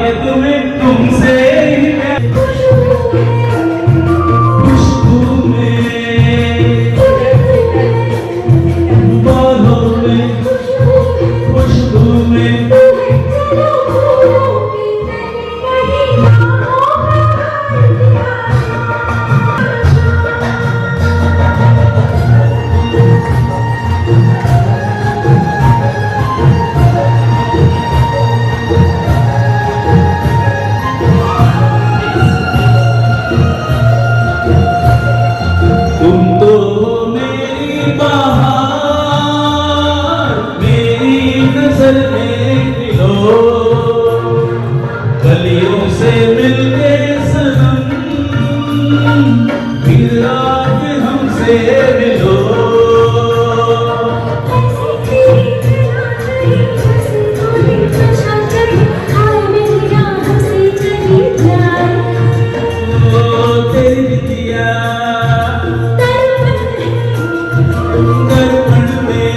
भाग्य तुम्हें तुमसे ही खुशबू में बालों में खुशबू में गलियों से मिलके सनम फिर आज हमसे मिलो तेरी बिटिया दर्पण में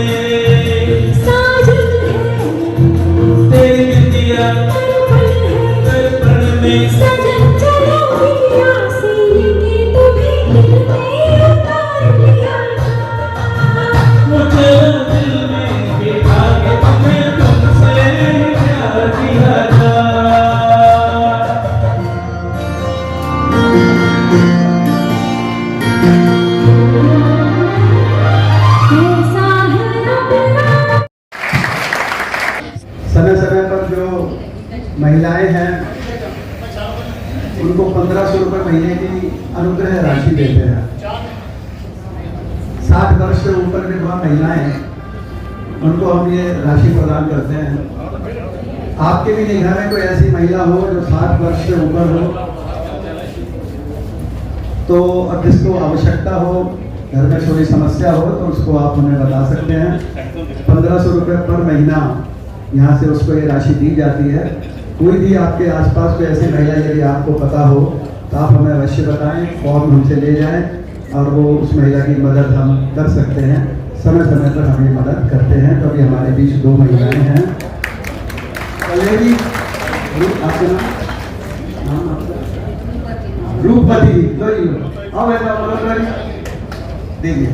तेरी बिटिया सजन चलो पिया सीने तुम्हें दिल में उतार लिया मुझे दिल में बिठा के तुम्हें तुमसे प्यार किया था समय समय पर जो महिलाएं हैं उनको 1500 रुपये महीने की अनुग्रह राशि देते हैं। 60 वर्ष से ऊपर के जो महिलाएं हैं उनको हम ये राशि प्रदान करते हैं। आपके भी निगाह में कोई ऐसी महिला हो जो 60 वर्ष से ऊपर हो तो और जिसको आवश्यकता हो, घर में थोड़ी समस्या हो तो उसको आप हमें बता सकते हैं। 1500 रुपये पर महीना यहाँ से उसको ये राशि दी जाती है। कोई भी आपके आसपास कोई ऐसी महिला यदि आपको पता हो तो आप हमें अवश्य बताएं, फॉर्म हमसे ले जाएं और वो उस महिला की मदद हम कर सकते हैं। समय समय पर हम ये मदद करते हैं। तो अभी हमारे बीच 2 महिलाएं हैं। कलेरी आपका नाम रूपवती, आओ ऐसा देखिए।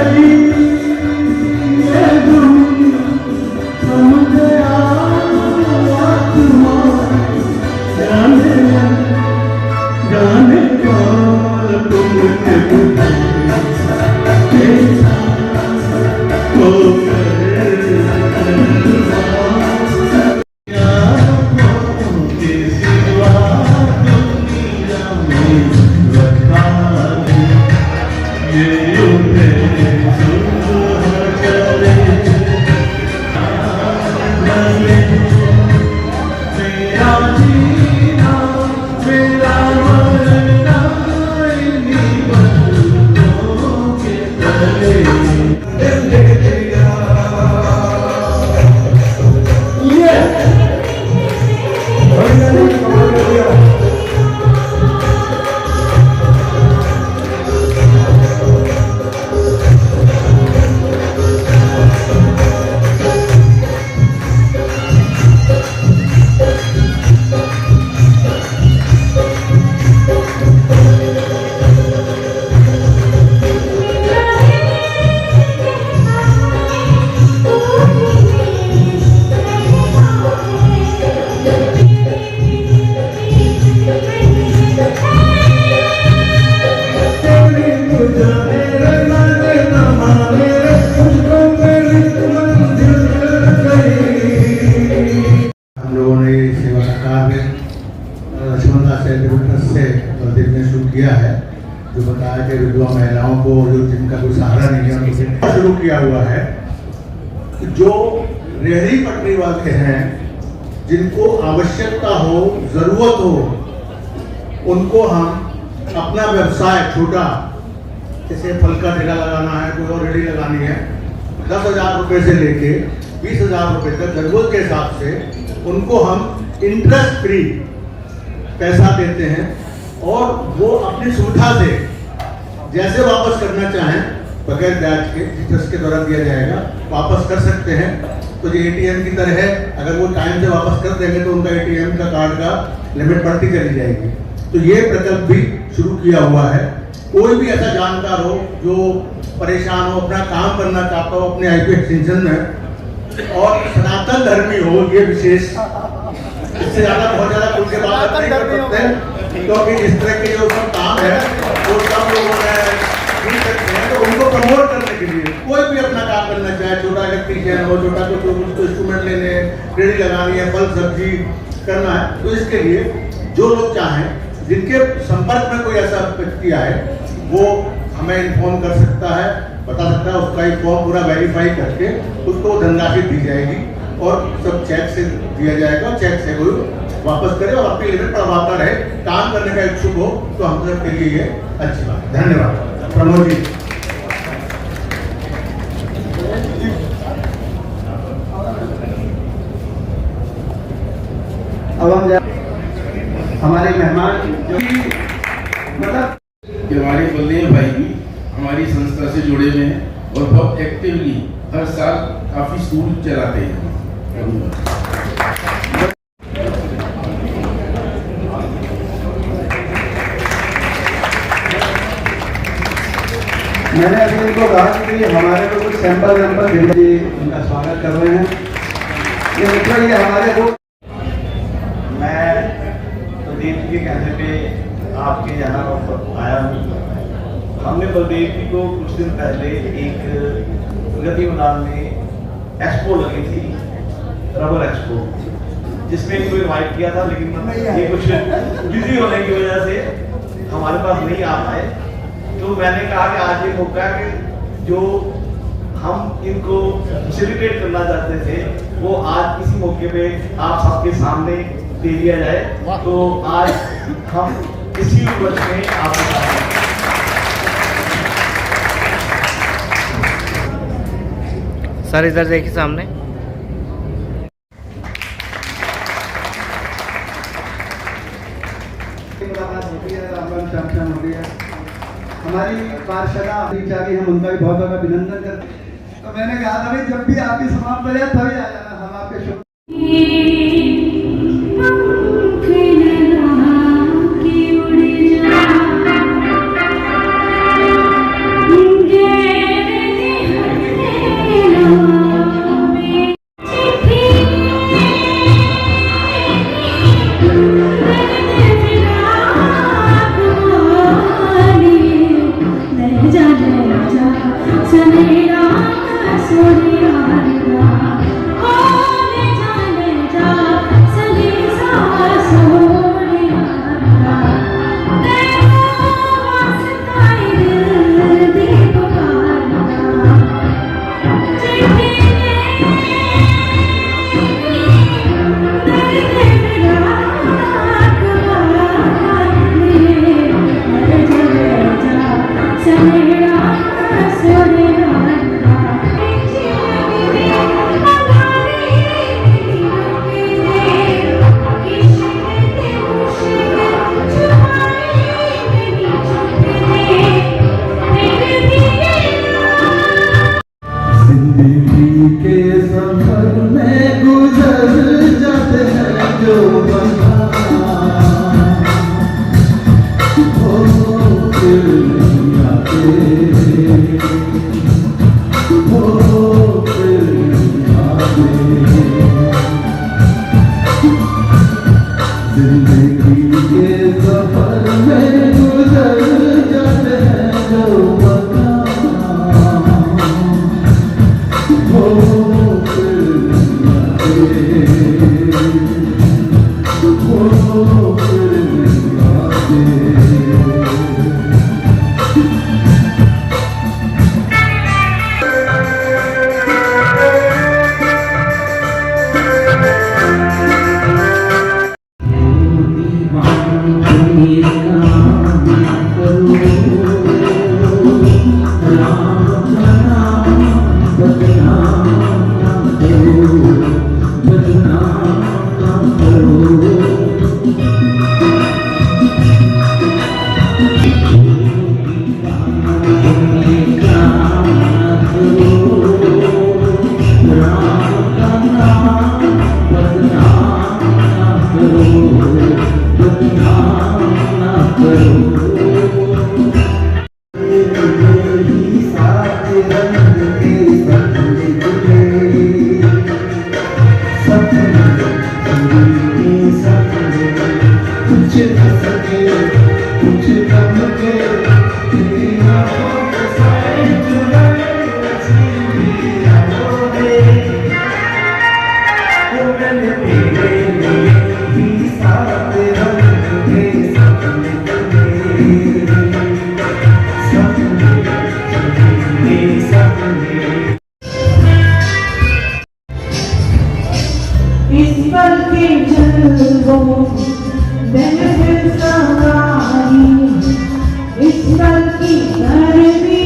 गई ये दुनिया, थम गया आसमां, जाने मन जाने कौन तुमने बुलाया, कैसा हो के सिवा दुनिया में रखा है, ये उन्हें सुबह चले भले, मेरा जीना मेरा मरना इन्हीं बंधुओं के तले। हम लोगों ने ये सेवा का कार्य लक्ष्मणदास चैरिटेबल ट्रस्ट से बलदेव ने शुरू किया है, जो बताया कि विधवा महिलाओं को जो जिनका कोई सहारा नहीं है उनको शुरू किया हुआ है। जो रेहड़ी पटरी वाले हैं, जिनको आवश्यकता हो, जरूरत हो, उनको हम अपना व्यवसाय छोटा, जैसे फल का ठेला लगाना है, कोई और रेहड़ी लगानी है, 10,000 रुपये से लेके 20,000 रुपये तक जरूरत के हिसाब से उनको हम इंटरेस्ट फ्री पैसा देते हैं, और वो अपनी सुविधा से जैसे वापस करना चाहें बगैर ब्याज के ट्रस्ट के द्वारा दिया जाएगा, वापस कर सकते हैं। तो ये एटीएम की तरह है, अगर वो टाइम से वापस कर देंगे तो उनका एटीएम का कार्ड का लिमिट बढ़ती चली जाएगी। तो ये प्रकल्प भी शुरू किया हुआ है। कोई भी ऐसा जानकार हो जो परेशान हो, अपना काम करना चाहता हो अपने आईपी एक्सटेंशन में, और सनातन धर्मी हो, ये विशेष, इससे ज्यादा बहुत ज्यादा खुल के बात नहीं कर सकते, क्योंकि इस तरह के जो सब काम है वो सब लोगों ने नहीं सकते हैं। तो उनको प्रमोट करने के लिए कोई भी अपना काम करना चाहे, छोटा इलेक्ट्रीशियन हो, छोटा कुछ इंस्ट्रूमेंट लेने, रेडी लगानी है, फल सब्जी करना है, तो इसके लिए जो लोग चाहें, जिनके संपर्क में कोई ऐसा व्यक्ति आए, वो हमें इन्फॉर्म कर सकता है, बता सकता है, उसका एक फॉर्म पूरा वेरीफाई करके उसको धनराशि दी जाएगी और सब चेक से दिया जाएगा। चेक से कोई वापस करे और अपनी लिमिट बढ़वाता रहे, काम करने का इच्छुक हो, तो हम सब के लिए ये अच्छी बात है। धन्यवाद। प्रमोद जी। अब हम हमारे मेहमान जो मतलब कि हमारे बलदेव भाई भी हमारी संस्था से जुड़े हुए हैं और बहुत एक्टिवली हर साल काफी स्कूल चलाते हैं। मैंने अभी उनको कहा कि हमारे को कुछ सैंपल वैम्पल भेजिए, उनका स्वागत कर रहे हैं। ये मतलब ये हमारे को मैं बलदेव जी के कहने पे आपके यहाँ आया हूँ। हमने बलदेव जी को कुछ दिन पहले एक प्रगति मैदान में एक्सपो लगी थी, रबर एक्सपो, जिसमें इनको इन्वाइट किया था, लेकिन ये कुछ बिजी होने की वजह से हमारे पास नहीं आ पाए। तो मैंने कहा कि आज ये मौका है कि जो हम इनको सेलिब्रेट करना चाहते थे वो आज इसी मौके पे आप सबके सामने दे दिया जाए। तो आज हम इसी वर्ष में आपके साथ सर इधर देखिए सामने। हमारी पार्षदा चारी, हम उनका भी बहुत बहुत अभिनंदन करते हैं। तो मैंने कहा था भाई जब भी आपकी समाप्त हो जाए तभी आ जाना, हम आपके शुभ उड़ जा सनेड़ा सोनिया ओ ले जा सनेड़ा सोनिया तेरा वास्ता दिल दी पुकारना चिट्ठी जिंदगी के सफर में गुजर जाते हैं जो बंदा हो फिर नहीं आते हो फिर नहीं आते जिंदगी के सफर में गुजर जाते हैं जो बंदा इस पल के जलवों महफिल सवारी इस पल की धरती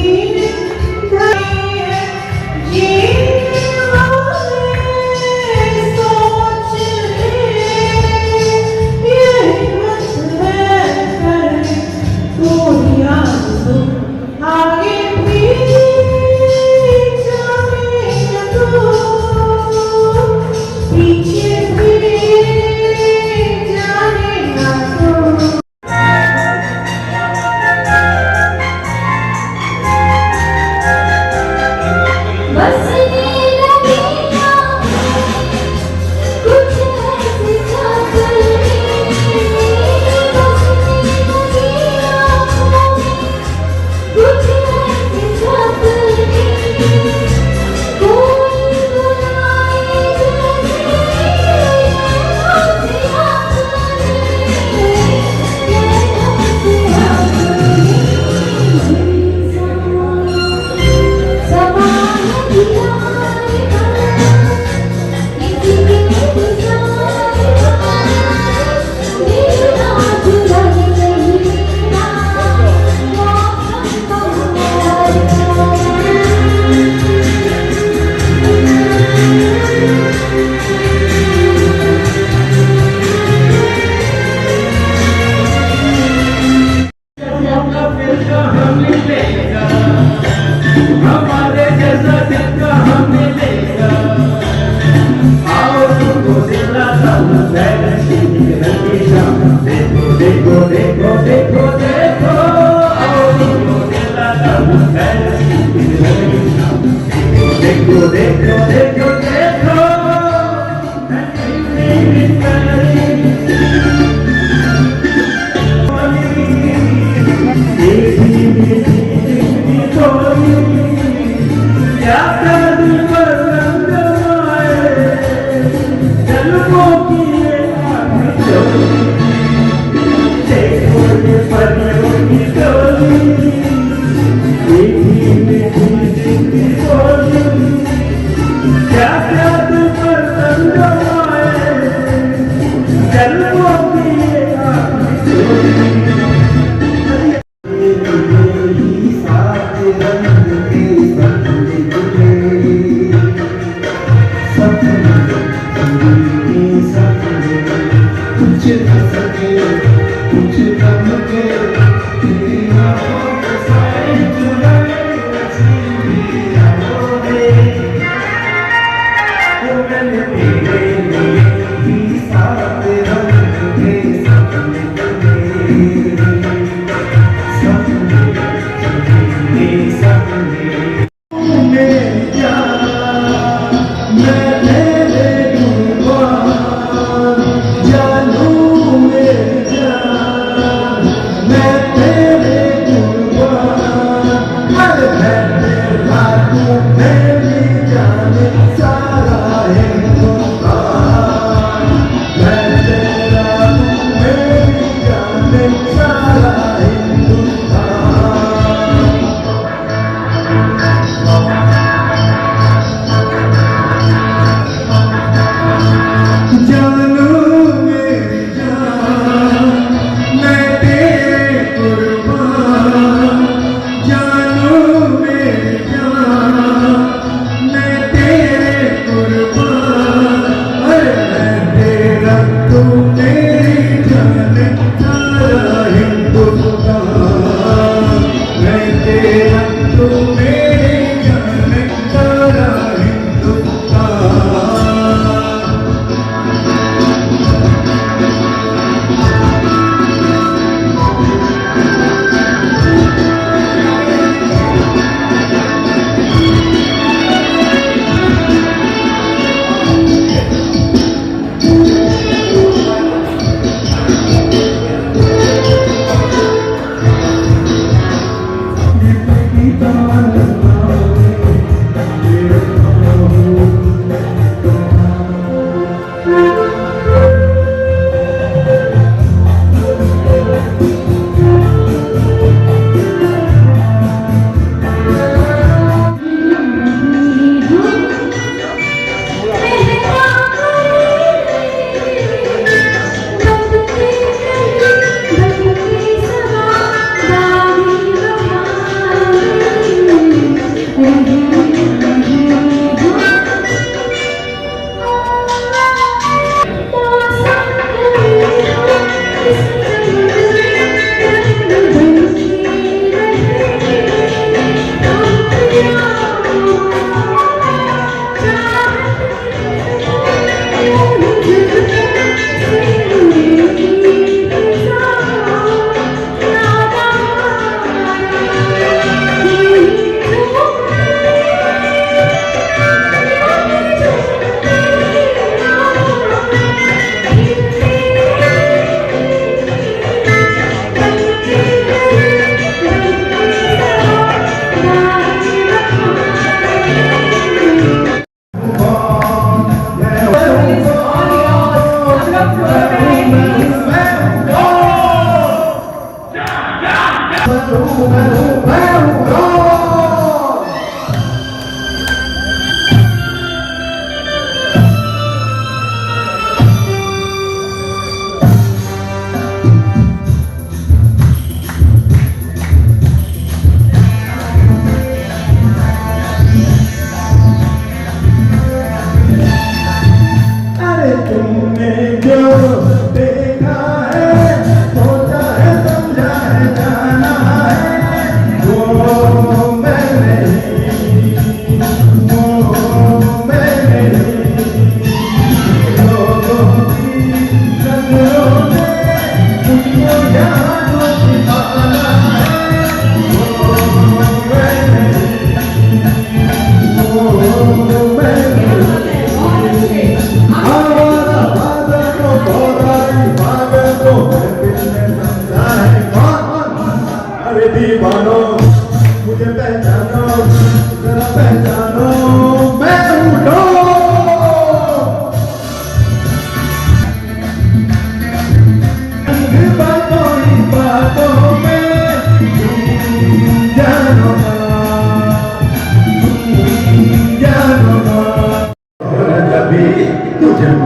सोच ये मत है कर कोई आरज़ू आगे भी जाने दो पीछे फिरे जाने ना दो क्या प्यार पर रंग जमाए, जन्मों की ये आँखें चोरी, देखो ये परियों की टोली, मीठी मीठी मीठी बोली। क्या प्यार पर रंग जमाए, जन्मों की ये आँखें चोरी।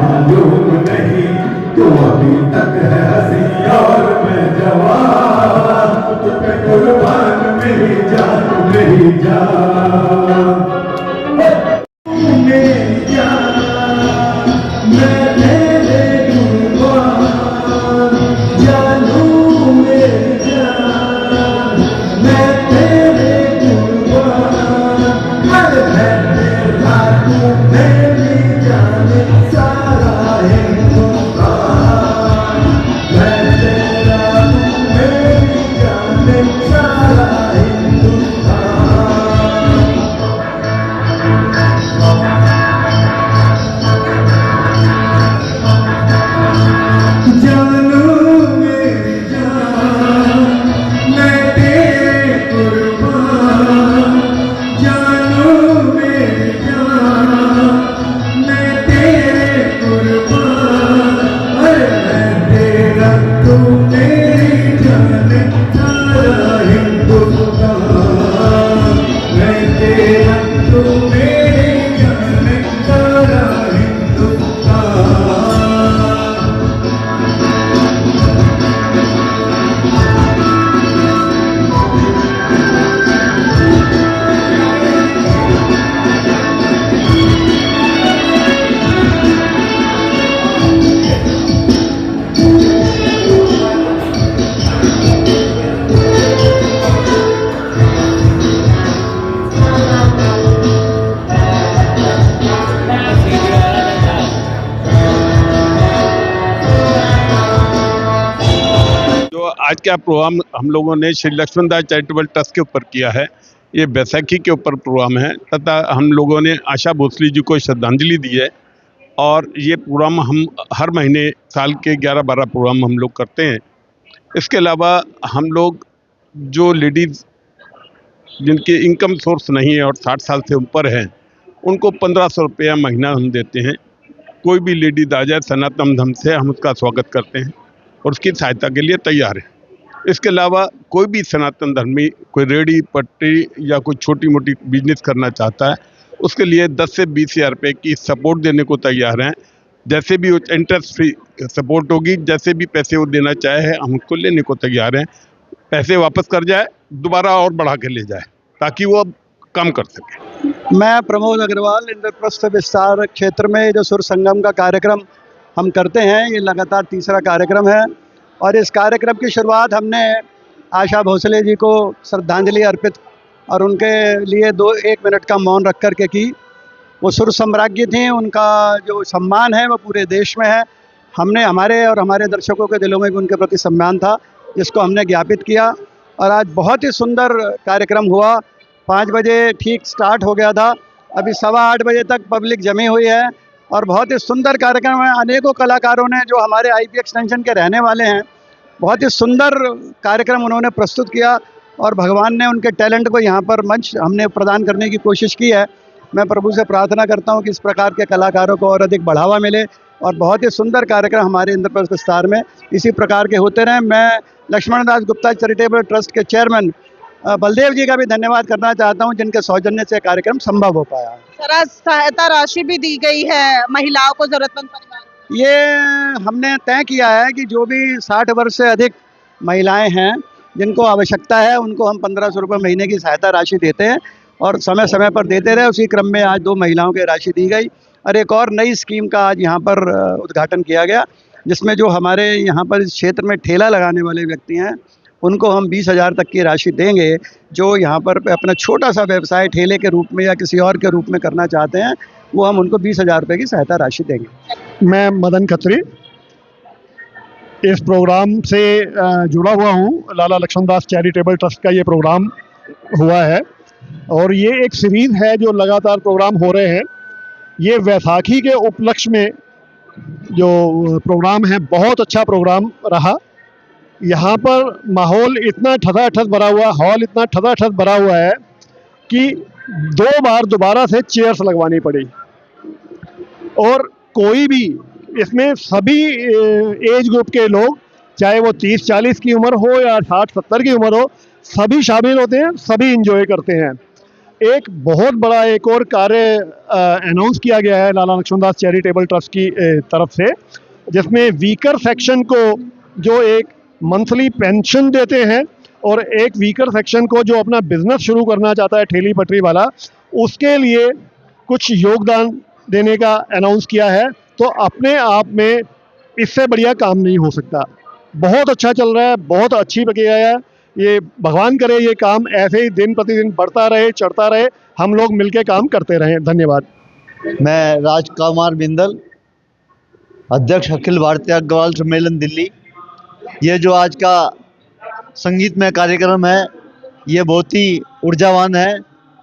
मालूम नहीं तू अभी तक है हंसी और मैं जवान, तुझ पे कुर्बान मेरी जान मेरी जान। मेरी जान मैं तेरे कुर्बान, जानू मेरी जान मैं तेरे कुर्बान। अरे मैं तेरा तू मेरी जान सारा हिंदुस्तान, मैं तेरा तू मेरी जान सारा हिंदुस्तान। जानू मेरी जान मैं तेरे कुर्बान, जानू मेरी जान मैं तेरे कुर्बान। अरे मैं तेरा तू मेरी जान सारा हिंदुस्तान, मैं तेरा तू मेरी जान सारा हिंदुस्तान। जो आज का प्रोग्राम हम लोगों ने श्री लक्ष्मण दास चैरिटेबल ट्रस्ट के ऊपर किया है, ये बैसाखी के ऊपर प्रोग्राम है तथा हम लोगों ने आशा भोसले जी को श्रद्धांजलि दी है। और ये प्रोग्राम हम हर महीने साल के 11-12 प्रोग्राम हम लोग करते हैं। इसके अलावा हम लोग जो लेडीज़ जिनके इनकम सोर्स नहीं है और 60 साल से ऊपर हैं, उनको 1500 रुपया महीना हम देते हैं। कोई भी लेडीज आ जाए सनातन धर्म से, हम उसका स्वागत करते हैं और उसकी सहायता के लिए तैयार हैं। इसके अलावा कोई भी सनातन धर्मी कोई रेडी पट्टी या कोई छोटी मोटी बिजनेस करना चाहता है, उसके लिए 10 से 20 हज़ार रुपये की सपोर्ट देने को तैयार हैं। जैसे भी इंटरेस्ट फ्री सपोर्ट होगी, जैसे भी पैसे वो देना चाहे हम उसको लेने को तैयार हैं। पैसे वापस कर जाए, दोबारा और बढ़ा के ले जाए ताकि वो अब कम कर सके। मैं प्रमोद अग्रवाल, इंद्रप्रस्थ विस्तार क्षेत्र में जो सुर संगम का कार्यक्रम हम करते हैं, ये लगातार तीसरा कार्यक्रम है। और इस कार्यक्रम की शुरुआत हमने आशा भोसले जी को श्रद्धांजलि अर्पित और उनके लिए 1 मिनट का मौन रख कर के की। वो सुर सम्राज्ञी थी, उनका जो सम्मान है वो पूरे देश में है। हमने हमारे और हमारे दर्शकों के दिलों में भी उनके प्रति सम्मान था, जिसको हमने ज्ञापित किया। और आज बहुत ही सुंदर कार्यक्रम हुआ। 5 बजे ठीक स्टार्ट हो गया था, अभी 7:15 बजे तक पब्लिक जमी हुई है और बहुत ही सुंदर कार्यक्रम है। अनेकों कलाकारों ने जो हमारे आईपी एक्सटेंशन के रहने वाले हैं, बहुत ही सुंदर कार्यक्रम उन्होंने प्रस्तुत किया और भगवान ने उनके टैलेंट को यहाँ पर मंच हमने प्रदान करने की कोशिश की है। मैं प्रभु से प्रार्थना करता हूँ कि इस प्रकार के कलाकारों को और अधिक बढ़ावा मिले और बहुत ही सुंदर कार्यक्रम हमारे इंद्रप्रस्थ विस्तार में इसी प्रकार के होते रहें। मैं लक्ष्मण दास गुप्ता चैरिटेबल ट्रस्ट के चेयरमैन बलदेव जी का भी धन्यवाद करना चाहता हूं, जिनके सौजन्य से कार्यक्रम संभव हो पाया। सर, सहायता राशि भी दी गई है महिलाओं को, जरूरतमंद परिवार। ये हमने तय किया है कि जो भी 60 वर्ष से अधिक महिलाएं हैं जिनको आवश्यकता है, उनको हम 1500 रुपये महीने की सहायता राशि देते हैं और समय समय पर देते रहे। उसी क्रम में आज 2 महिलाओं की राशि दी गई और एक और नई स्कीम का आज यहाँ पर उद्घाटन किया गया, जिसमें जो हमारे यहाँ पर इस क्षेत्र में ठेला लगाने वाले व्यक्ति हैं उनको हम 20,000 तक की राशि देंगे। जो यहाँ पर अपना छोटा सा व्यवसाय ठेले के रूप में या किसी और के रूप में करना चाहते हैं, वो हम उनको 20,000 रुपये की सहायता राशि देंगे। मैं मदन खत्री इस प्रोग्राम से जुड़ा हुआ हूँ। लाला लक्ष्मण दास चैरिटेबल ट्रस्ट का ये प्रोग्राम हुआ है और ये एक सीरीज़ है जो लगातार प्रोग्राम हो रहे हैं। ये वैसाखी के उपलक्ष्य में जो प्रोग्राम है, बहुत अच्छा प्रोग्राम रहा। यहाँ पर माहौल इतना ठसाठस भरा हुआ, हॉल इतना ठसाठस भरा हुआ है कि 2 बार दोबारा से चेयर्स लगवानी पड़ी। और कोई भी इसमें सभी एज ग्रुप के लोग, चाहे वो 30-40 की उम्र हो या 60-70 की उम्र हो, सभी शामिल होते हैं, सभी इंजॉय करते हैं। एक बहुत बड़ा एक और कार्य अनाउंस किया गया है लाला लक्ष्मणदास चैरिटेबल ट्रस्ट की तरफ से, जिसमें वीकर सेक्शन को जो एक मंथली पेंशन देते हैं और एक वीकर सेक्शन को जो अपना बिजनेस शुरू करना चाहता है ठेली पटरी वाला, उसके लिए कुछ योगदान देने का अनाउंस किया है। तो अपने आप में इससे बढ़िया काम नहीं हो सकता। बहुत अच्छा चल रहा है, बहुत अच्छी प्रक्रिया है। ये भगवान करे ये काम ऐसे ही दिन प्रतिदिन बढ़ता रहे, चढ़ता रहे, हम लोग मिलके काम करते रहें। धन्यवाद। मैं राजकुमार बिंदल, अध्यक्ष अखिल भारतीय अग्रवाल सम्मेलन दिल्ली। ये जो आज का संगीतमय कार्यक्रम है ये बहुत ही ऊर्जावान है।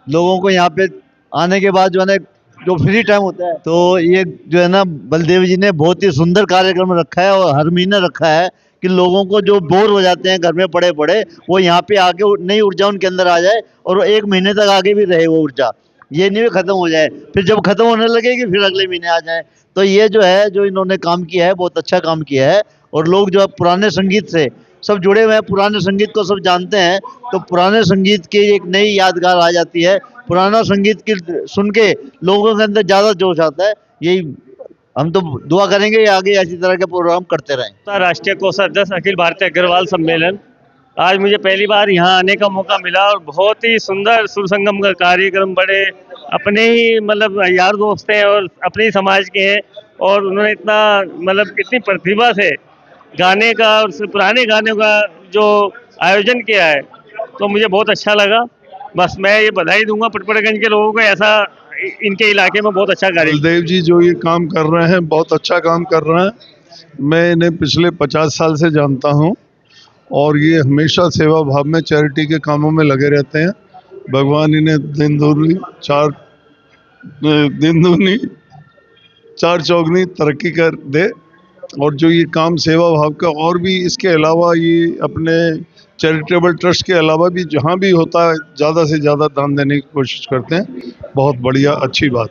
लोगों को यहाँ पे आने के बाद जो है ना, जो फ्री टाइम होता है, तो ये जो है ना बलदेव जी ने बहुत ही सुंदर कार्यक्रम रखा है और हर महीने रखा है कि लोगों को जो बोर हो जाते हैं घर में पड़े पड़े, वो यहाँ पे आके नई ऊर्जा उनके अंदर आ जाए और वो 1 महीने तक आगे भी रहे वो ऊर्जा, ये नहीं खत्म हो जाए, फिर जब खत्म होने लगेगी फिर अगले महीने आ जाए। तो ये जो है जो इन्होंने काम किया है बहुत अच्छा काम किया है। और लोग जो पुराने संगीत से सब जुड़े हुए हैं, पुराने संगीत को सब जानते हैं, तो पुराने संगीत की एक नई यादगार आ जाती है। पुराना संगीत की सुन के लोगों के अंदर ज़्यादा जोश आता है। यही हम तो दुआ करेंगे आगे ऐसी तरह के प्रोग्राम करते रहें। राष्ट्रीय कोषाध्यक्ष अखिल भारतीय अग्रवाल सम्मेलन, आज मुझे पहली बार यहाँ आने का मौका मिला और बहुत ही सुंदर सुर संगम का कार्यक्रम, बड़े अपने ही मतलब यार दोस्त हैं और अपने ही समाज के हैं, और उन्होंने इतना मतलब इतनी प्रतिभा से गाने का और पुराने गाने का जो आयोजन किया है, तो मुझे बहुत अच्छा लगा। बस मैं ये बधाई दूंगा पटपड़गंज के लोगों को, ऐसा इनके इलाके में बहुत अच्छा कार्य। बलदेव जी जो ये काम कर रहे हैं बहुत अच्छा काम कर रहे हैं। मैं इन्हें पिछले 50 साल से जानता हूं और ये हमेशा सेवा भाव में चैरिटी के कामों में लगे रहते हैं। भगवान इन्हें दिन दूनी चार चौगनी तरक्की कर दे। और जो ये काम सेवा भाव का और भी इसके अलावा ये अपने चैरिटेबल ट्रस्ट के अलावा भी जहाँ भी होता है ज़्यादा से ज़्यादा दान देने की कोशिश करते हैं। बहुत बढ़िया, अच्छी बात।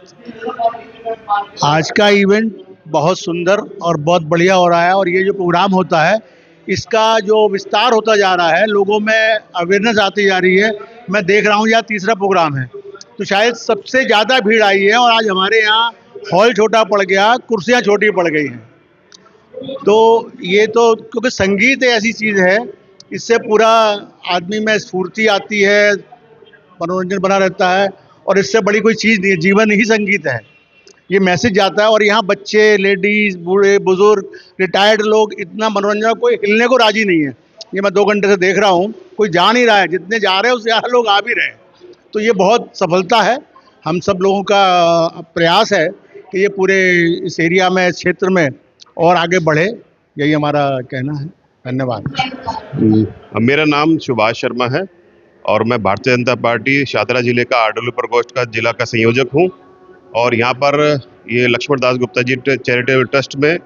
आज का इवेंट बहुत सुंदर और बहुत बढ़िया हो रहा है और ये जो प्रोग्राम होता है इसका जो विस्तार होता जा रहा है, लोगों में अवेयरनेस आती जा रही है। मैं देख रहा हूँ यह तीसरा प्रोग्राम है, तो शायद सबसे ज़्यादा भीड़ आई है। और आज हमारे यहाँ हॉल छोटा पड़ गया, कुर्सियाँ छोटी पड़ गई हैं। तो ये तो क्योंकि संगीत ऐसी चीज़ है, इससे पूरा आदमी में स्फूर्ति आती है, मनोरंजन बना रहता है, और इससे बड़ी कोई चीज़ नहीं है। जीवन ही संगीत है, ये मैसेज जाता है। और यहाँ बच्चे, लेडीज़, बूढ़े, बुजुर्ग, रिटायर्ड लोग, इतना मनोरंजन, कोई हिलने को राजी नहीं है। ये मैं 2 घंटे से देख रहा हूँ, कोई जा नहीं रहा है। जितने जा रहे हैं उससे ज़्यादा लोग आ भी रहे हैं। तो ये बहुत सफलता है। हम सब लोगों का प्रयास है कि ये पूरे इस एरिया में, इस क्षेत्र में और आगे बढ़े, यही हमारा कहना है। धन्यवाद। मेरा नाम सुभाष शर्मा है और मैं भारतीय जनता पार्टी शादरा जिले का आरडब्ल्यू प्रकोष्ठ का जिला का संयोजक हूं। और यहाँ पर ये लक्ष्मण दास गुप्ता जी चैरिटेबल ट्रस्ट में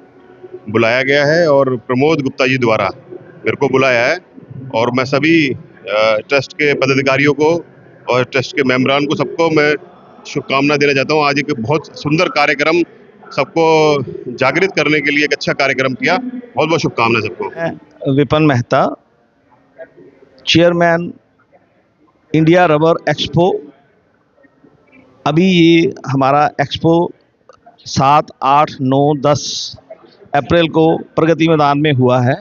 बुलाया गया है और प्रमोद गुप्ता जी द्वारा मेरे को बुलाया है। और मैं सभी ट्रस्ट के पदाधिकारियों को और ट्रस्ट के मेंबरान को, सबको मैं शुभकामना देना चाहता हूँ। आज एक बहुत सुंदर कार्यक्रम, सबको जागृत करने के लिए एक अच्छा कार्यक्रम किया। बहुत बहुत शुभकामना सबको। Vipin Mehta, chairman India rubber expo. अभी ये हमारा एक्सपो 7, 8, 9, 10 अप्रैल को प्रगति मैदान में हुआ है,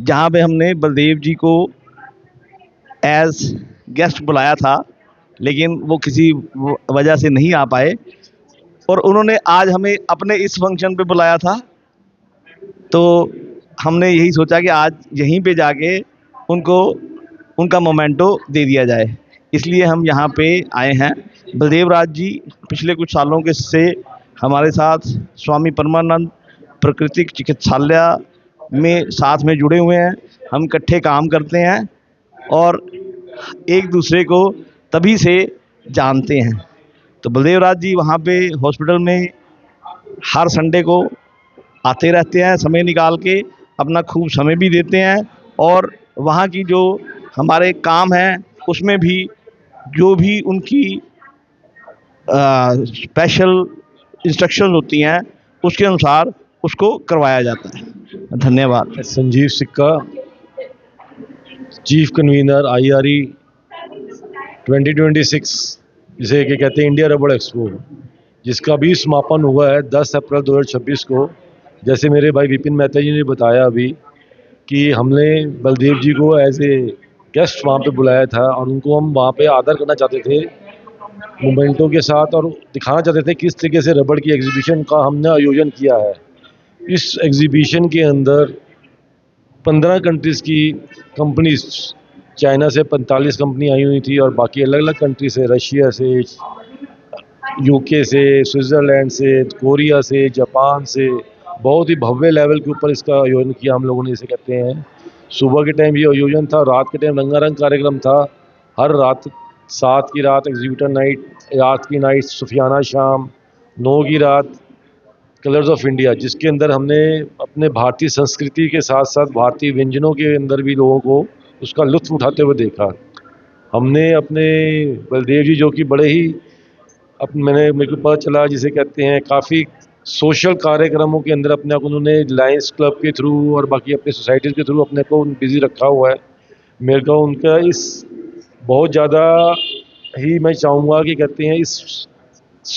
जहाँ पे हमने बलदेव जी को एज गेस्ट बुलाया था, लेकिन वो किसी वजह से नहीं आ पाए और उन्होंने आज हमें अपने इस फंक्शन पे बुलाया था। तो हमने यही सोचा कि आज यहीं पे जाके उनको उनका मोमेंटो दे दिया जाए, इसलिए हम यहाँ पे आए हैं। बलदेव राज जी पिछले कुछ सालों के से हमारे साथ स्वामी परमानंद प्राकृतिक चिकित्सालय में साथ में जुड़े हुए हैं। हम इकट्ठे काम करते हैं और एक दूसरे को तभी से जानते हैं। तो बलदेव राज जी वहाँ पे हॉस्पिटल में हर संडे को आते रहते हैं, समय निकाल के अपना खूब समय भी देते हैं। और वहाँ की जो हमारे काम हैं उसमें भी जो भी उनकी स्पेशल इंस्ट्रक्शन होती हैं उसके अनुसार उसको करवाया जाता है। धन्यवाद। संजीव सिक्का, चीफ कन्वीनर IRE 2026 जिसे कि कहते हैं इंडिया रबड़ एक्सपो, जिसका भी समापन हुआ है 10 अप्रैल 2026 को। जैसे मेरे भाई विपिन मेहता जी ने बताया अभी कि हमने बलदेव जी को एज ए गेस्ट वहाँ पे बुलाया था और उनको हम वहाँ पे आदर करना चाहते थे मोमेंटों के साथ, और दिखाना चाहते थे किस तरीके से रबड़ की एग्जीबिशन का हमने आयोजन किया है। इस एग्जीबिशन के अंदर 15 कंट्रीज़ की कंपनीज, चाइना से 45 कंपनी आई हुई थी और बाकी अलग अलग कंट्री से, रशिया से, यूके से, स्विट्ज़रलैंड से, कोरिया से, जापान से, बहुत ही भव्य लेवल के ऊपर इसका आयोजन किया हम लोगों ने। इसे कहते हैं सुबह के टाइम ये आयोजन था, रात के टाइम रंगारंग कार्यक्रम था। हर रात 7 की रात एग्जीबिटर नाइट, 8 की नाइट सुफियाना शाम, 9 की रात कलर्स ऑफ इंडिया, जिसके अंदर हमने अपने भारतीय संस्कृति के साथ साथ भारतीय व्यंजनों के अंदर भी लोगों को उसका लुत्फ़ उठाते हुए देखा। हमने अपने बलदेव जी जो कि बड़े ही मेरे को पता चला जिसे कहते हैं काफ़ी सोशल कार्यक्रमों के अंदर अपने आप उन्होंने लायंस क्लब के थ्रू और बाकी अपने सोसाइटीज़ के थ्रू अपने को बिज़ी रखा हुआ है। मेरे को उनका इस बहुत ज़्यादा ही मैं चाहूँगा कि कहते हैं इस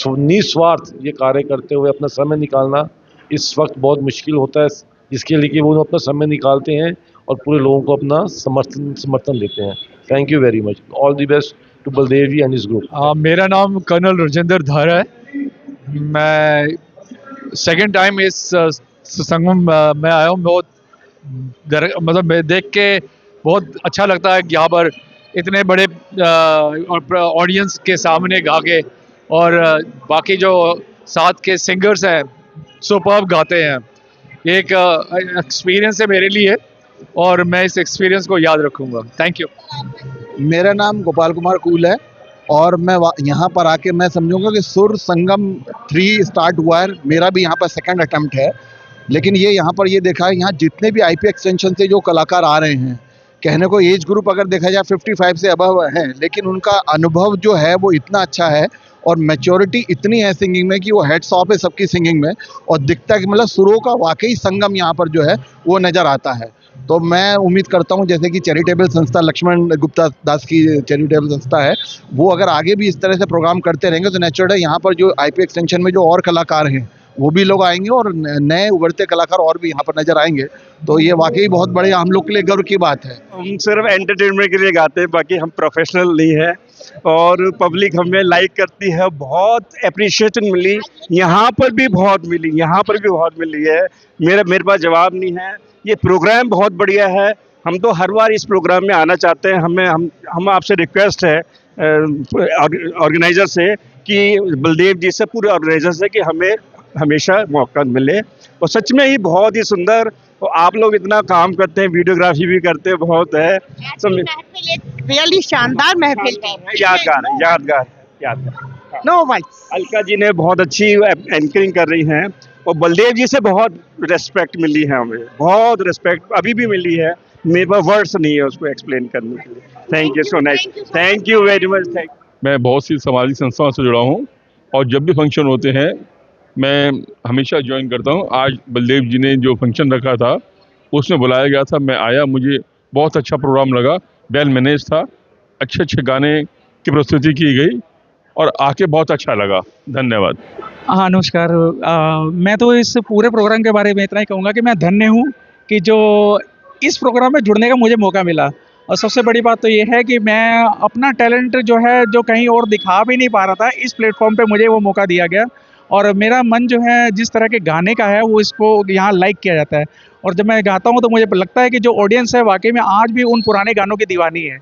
निस्वार्थ ये कार्य करते हुए अपना समय निकालना इस वक्त बहुत मुश्किल होता है, जिसके लिए कि वो अपना समय निकालते हैं और पूरे लोगों को अपना समर्थन देते हैं। Thank you very much, all the best to Baldev ji and his group. मेरा नाम कर्नल राजेंद्र धार है। मैं सेकेंड टाइम इस संगम में आया हूँ। बहुत मतलब देख के बहुत अच्छा लगता है कि यहाँ पर इतने बड़े ऑडियंस के सामने गा के, और बाकी जो साथ के सिंगर्स हैं सुपर्ब गाते हैं। ये एक एक्सपीरियंस है मेरे लिए और मैं इस एक्सपीरियंस को याद रखूँगा। Thank you. मेरा नाम गोपाल कुमार कूल है और मैं यहाँ पर आके मैं समझूंगा कि सुर संगम 3 स्टार्ट हुआ है। मेरा भी यहाँ पर सेकंड अटेम्प्ट है, लेकिन ये यहाँ पर ये देखा है यहाँ जितने भी आईपी एक्सटेंशन से जो कलाकार आ रहे हैं, कहने को एज ग्रुप अगर देखा जाए 55 से अबव है, लेकिन उनका अनुभव जो है वो इतना अच्छा है और मैच्योरिटी इतनी है सिंगिंग में कि वो हेड्स ऑफ है सबकी सिंगिंग में, और दिखता है कि मतलब सुरों का वाकई संगम यहाँ पर जो है वो नज़र आता है। तो मैं उम्मीद करता हूँ जैसे कि चैरिटेबल संस्था लक्ष्मण गुप्ता दास की चैरिटेबल संस्था है, वो अगर आगे भी इस तरह से प्रोग्राम करते रहेंगे तो नेचुरल है यहाँ पर जो आईपी एक्सटेंशन में जो और कलाकार हैं वो भी लोग आएंगे और नए उभरते कलाकार और भी यहाँ पर नजर आएंगे। तो ये वाकई बहुत बड़े हम लोग के लिए गर्व की बात है। हम सिर्फ एंटरटेनमेंट के लिए गाते हैं, बाकी हम प्रोफेशनल नहीं है और पब्लिक हमें लाइक करती है। बहुत अप्रिशिएशन मिली, यहाँ पर भी बहुत मिली, यहाँ पर भी बहुत मिली है। मेरे पास जवाब नहीं है। ये प्रोग्राम बहुत बढ़िया है। हम तो हर बार इस प्रोग्राम में आना चाहते हैं। हम आपसे रिक्वेस्ट है ऑर्गेनाइजर से कि बलदेव जी से, पूरे ऑर्गेनाइजर से कि हमें हमेशा मौका मिले। और सच में ही बहुत ही सुंदर, और आप लोग इतना काम करते हैं, वीडियोग्राफी भी करते हैं, बहुत है। रियली शानदार महफिल थी, यादगार। No words. अलका जी ने बहुत अच्छी एंकरिंग कर रही हैं और बलदेव जी से बहुत रिस्पेक्ट मिली है, हमें बहुत रिस्पेक्ट अभी भी मिली है। मेरे पास वर्ड्स नहीं है उसको एक्सप्लेन करने के लिए। Thank you so nice, thank you very much. मैं बहुत सी सामाजिक संस्थाओं से जुड़ा हूँ और जब भी फंक्शन होते हैं मैं हमेशा ज्वाइन करता हूँ। आज बलदेव जी ने जो फंक्शन रखा था उसमें बुलाया गया था, मैं आया, मुझे बहुत अच्छा प्रोग्राम लगा, वेल मैनेज था, अच्छे गाने की प्रस्तुति की गई और आके बहुत अच्छा लगा। धन्यवाद। हाँ नमस्कार। मैं तो इस पूरे प्रोग्राम के बारे में इतना ही कहूँगा कि मैं धन्य हूँ कि जो इस प्रोग्राम में जुड़ने का मुझे मौका मिला। और सबसे बड़ी बात तो ये है कि मैं अपना टैलेंट जो है जो कहीं और दिखा भी नहीं पा रहा था, इस प्लेटफॉर्म पे मुझे वो मौका दिया गया और मेरा मन जो है जिस तरह के गाने का है वो इसको यहाँ लाइक किया जाता है। और जब मैं गाता हूँ तो मुझे लगता है कि जो ऑडियंस है वाकई में आज भी उन पुराने गानों की दीवानी है,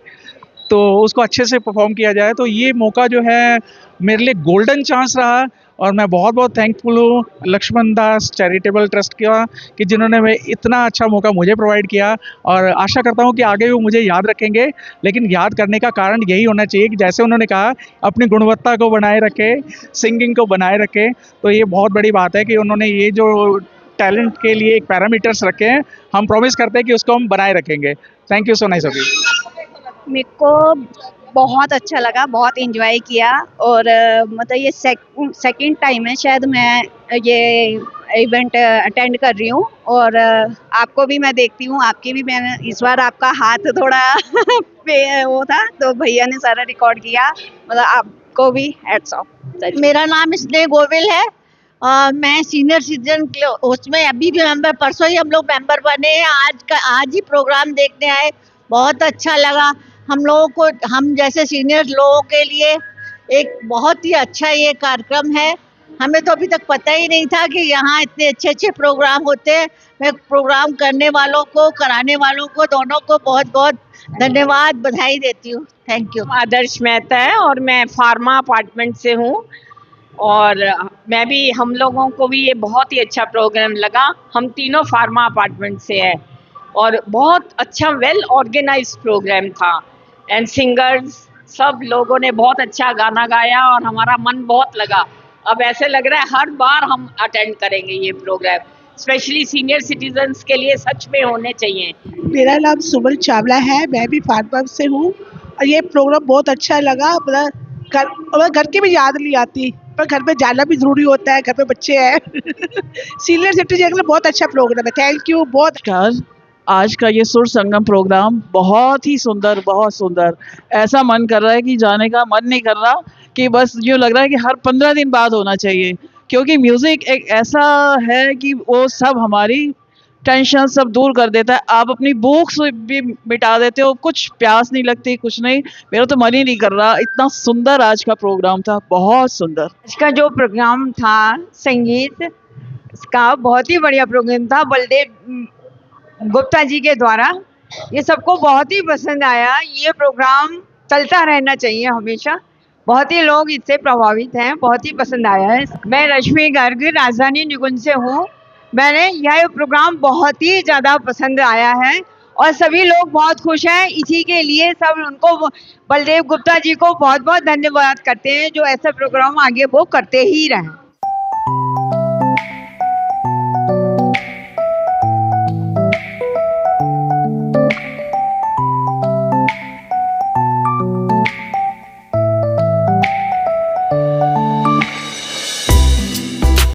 तो उसको अच्छे से परफॉर्म किया जाए। तो ये मौका जो है मेरे लिए गोल्डन चांस रहा और मैं बहुत बहुत थैंकफुल हूँ लक्ष्मण दास चैरिटेबल ट्रस्ट का कि जिन्होंने मैं इतना अच्छा मौका मुझे प्रोवाइड किया। और आशा करता हूँ कि आगे भी मुझे याद रखेंगे, लेकिन याद करने का कारण यही होना चाहिए कि जैसे उन्होंने कहा अपनी गुणवत्ता को बनाए रखे, सिंगिंग को बनाए रखे। तो ये बहुत बड़ी बात है कि उन्होंने ये जो टैलेंट के लिए एक पैरामीटर्स रखे हैं, हम प्रॉमिस करते हैं कि उसको हम बनाए रखेंगे। थैंक यू सो नाइस अभी। मेरे को बहुत अच्छा लगा, बहुत एंजॉय किया और मतलब ये सेकंड टाइम है शायद मैं ये इवेंट अटेंड कर रही हूँ और आपको भी मैं देखती हूँ, आपकी भी मैंने इस बार आपका हाथ थोड़ा वो था तो भैया ने सारा रिकॉर्ड किया, मतलब आप उनको भी हैट्स ऑफ। मेरा नाम स्नेह गोविल है। मैं सीनियर सिटीजन उसमें अभी भी मेंबर, परसों ही हम लोग मेंबर बने हैं। आज ही प्रोग्राम देखने आए, बहुत अच्छा लगा हम लोगों को। हम जैसे सीनियर लोगों के लिए एक बहुत ही अच्छा ये कार्यक्रम है। हमें तो अभी तक पता ही नहीं था कि यहाँ इतने अच्छे अच्छे प्रोग्राम होते हैं। मैं प्रोग्राम करने वालों को, कराने वालों को, दोनों को बहुत बहुत धन्यवाद, बधाई देती हूँ। Thank you. आदर्श मेहता है और मैं फार्मा अपार्टमेंट से हूँ और मैं भी, हम लोगों को भी ये बहुत ही अच्छा प्रोग्राम लगा। हम तीनों फार्मा अपार्टमेंट से हैं और बहुत अच्छा वेल ऑर्गेनाइज प्रोग्राम था एंड सिंगर्स सब लोगों ने बहुत अच्छा गाना गाया और हमारा मन बहुत लगा। अब ऐसे लग रहा है हर बार हम अटेंड करेंगे ये प्रोग्राम, स्पेशली सीनियर सिटीजन्स के लिए सच में होने चाहिए। मेरा नाम सुमन चावला है, मैं भी फार्मा से हूँ और ये प्रोग्राम बहुत अच्छा लगा। मतलब घर की भी याद नहीं आती, पर घर पे जाना भी जरूरी होता है, घर पे बच्चे हैं। सीनियर सिटीजन के लिए बहुत अच्छा प्रोग्राम है। Thank you. बहुत आज का ये सुर संगम प्रोग्राम बहुत ही सुंदर, बहुत सुंदर। ऐसा मन कर रहा है कि जाने का मन नहीं कर रहा, कि बस यूँ लग रहा है कि हर 15 दिन बाद होना चाहिए, क्योंकि म्यूज़िक एक ऐसा है कि वो सब हमारी टेंशन सब दूर कर देता है। आप अपनी भूख भी मिटा देते हो, कुछ प्यास नहीं लगती, कुछ नहीं। मेरा तो मन ही नहीं कर रहा, इतना सुंदर आज का प्रोग्राम था, बहुत सुंदर। आज का जो प्रोग्राम था संगीत का, बहुत ही बढ़िया प्रोग्राम था बलदेव गुप्ता जी के द्वारा। ये सबको बहुत ही पसंद आया। ये प्रोग्राम चलता रहना चाहिए हमेशा। बहुत ही लोग इससे प्रभावित हैं, बहुत ही पसंद आया है। मैं रश्मि गर्ग राजधानी निकुंज से हूँ। मैंने यह प्रोग्राम बहुत ही ज़्यादा पसंद आया है और सभी लोग बहुत खुश हैं। इसी के लिए सब उनको, बलदेव गुप्ता जी को बहुत बहुत धन्यवाद करते हैं, जो ऐसा प्रोग्राम आगे वो करते ही रहें।